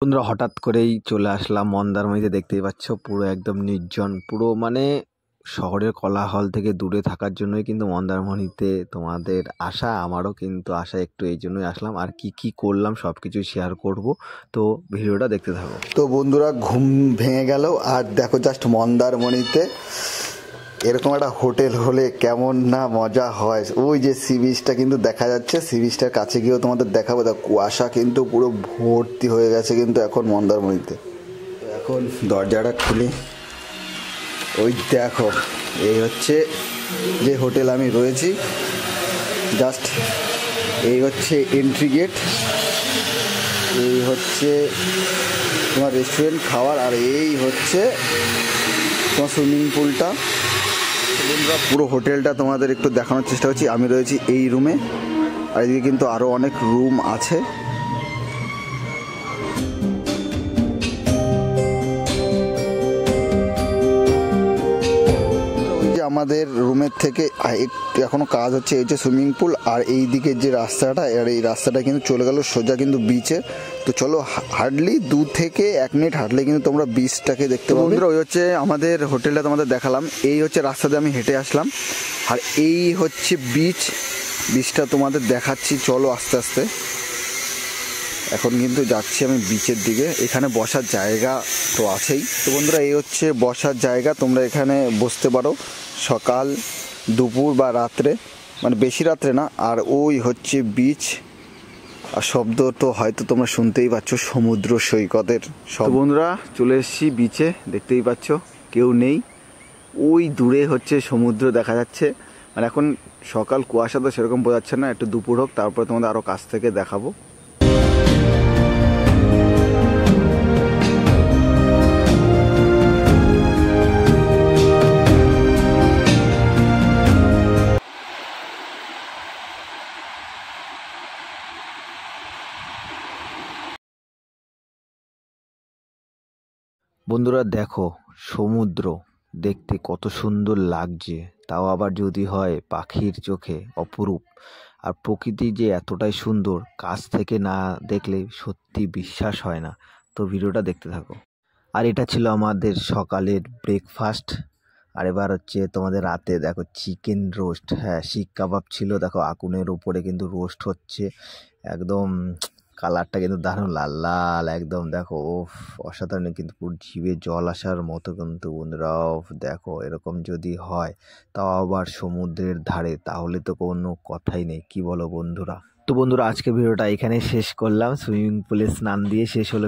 বন্ধুরা হঠাৎ করেই চলে আসলাম মন্দারমণিতে। দেখতেই পাচ্ছ পুরো একদম নির্জন, পুরো মানে শহরের কোলাহল থেকে দূরে থাকার জন্যই কিন্তু মন্দারমণিতে তোমাদের আসা, আমারও কিন্তু আসা একটু এই জন্যই আসলাম। আর কি কি করলাম সব কিছুই শেয়ার করব, তো ভিডিওটা দেখতে থাকো। তো বন্ধুরা ঘুম ভেঙে গেল আর দেখো জাস্ট মন্দারমণিতে এরকম একটা হোটেল হলে কেমন না মজা হয়। ওই যে সি বিচটা কিন্তু দেখা যাচ্ছে, সি বিচটার কাছে গিয়েও তোমাদের দেখাবো। দেখো কুয়াশা কিন্তু পুরো ভর্তি হয়ে গেছে কিন্তু এখন মন্দারমণিতে। এখন দরজাটা খুলে ওই দেখো এই হচ্ছে যে হোটেল আমি রয়েছি, জাস্ট এই হচ্ছে এন্ট্রি গেট, এই হচ্ছে তোমার রেস্টুরেন্ট খাওয়ার, আর এই হচ্ছে তোমার সুইমিং পুলটা। পুরো হোটেলটা তোমাদের একটু দেখানোর চেষ্টা করছি। আমি রয়েছি এই রুমে, আর এদিকে কিন্তু আরও অনেক রুম আছে। ওই যে আমাদের রুমের থেকে একটু এখনো কাজ হচ্ছে, এই যে সুইমিং পুল, আর এই দিকের যে রাস্তাটা, আর এই রাস্তাটা কিন্তু চলে গেল সোজা কিন্তু বিচে। তো চলো হার্ডলি 2 থেকে 1 মিনিট হাঁটলে কিন্তু তোমরা বিচটাকে দেখতে পাবে। ওই হচ্ছে আমাদের হোটেলটা তোমাদের দেখালাম, এই হচ্ছে রাস্তা দিয়ে আমি হেঁটে আসলাম, আর এই হচ্ছে বিচটা তোমাদের দেখাচ্ছি। চলো আস্তে আস্তে এখন কিন্তু যাচ্ছি আমি বিচের দিকে। এখানে বসার জায়গা তো আছেই। তো বন্ধুরা এই হচ্ছে বসার জায়গা, তোমরা এখানে বসতে পারো সকাল, দুপুর বা রাত্রে, মানে বেশি রাত্রে না। আর ওই হচ্ছে বিচ, আর শব্দ তো হয়তো তোমরা শুনতেই পাচ্ছ সমুদ্র সৈকতের সব। বন্ধুরা চলে এসেছি বিচে, দেখতেই পাচ্ছ কেউ নেই। ওই দূরে হচ্ছে সমুদ্র দেখা যাচ্ছে। মানে এখন সকাল, কুয়াশা তো সেরকম বোঝা যাচ্ছে না, একটু দুপুর হোক তারপরে তোমাদের আরও কাছ থেকে দেখাবো। বন্ধুরা দেখো সমুদ্র দেখতে কত সুন্দর লাগছে, তাও আবার যদি হয় পাখির চোখে অপরূপ। আর প্রকৃতি যে এতটাই সুন্দর, কাছ থেকে না দেখলে সত্যি বিশ্বাস হয় না। তো ভিডিওটা দেখতে থাকো। আর এটা ছিল আমাদের সকালের ব্রেকফাস্ট। আর এবার হচ্ছে তোমাদের রাতে দেখো চিকেন রোস্ট, হ্যাঁ শিক কাবাব ছিল। দেখো আগুনের উপরে কিন্তু রোস্ট হচ্ছে, একদম কালারটা কিন্তু দারুণ লাল লাল একদম। দেখো ওফ অসাধারণ, কিন্তু পুরো জিভে জল আসার মতো কিন্তু বন্ধুরা। দেখো এরকম যদি হয়, তাও আবার সমুদ্রের ধারে, তাহলে তো কোনো কথাই নেই, কি বলো বন্ধুরা? তো বন্ধুরা আজকে ভিডিওটা এখানে শেষ করলাম। সুইমিং পুলে স্নান দিয়ে শেষ হলো।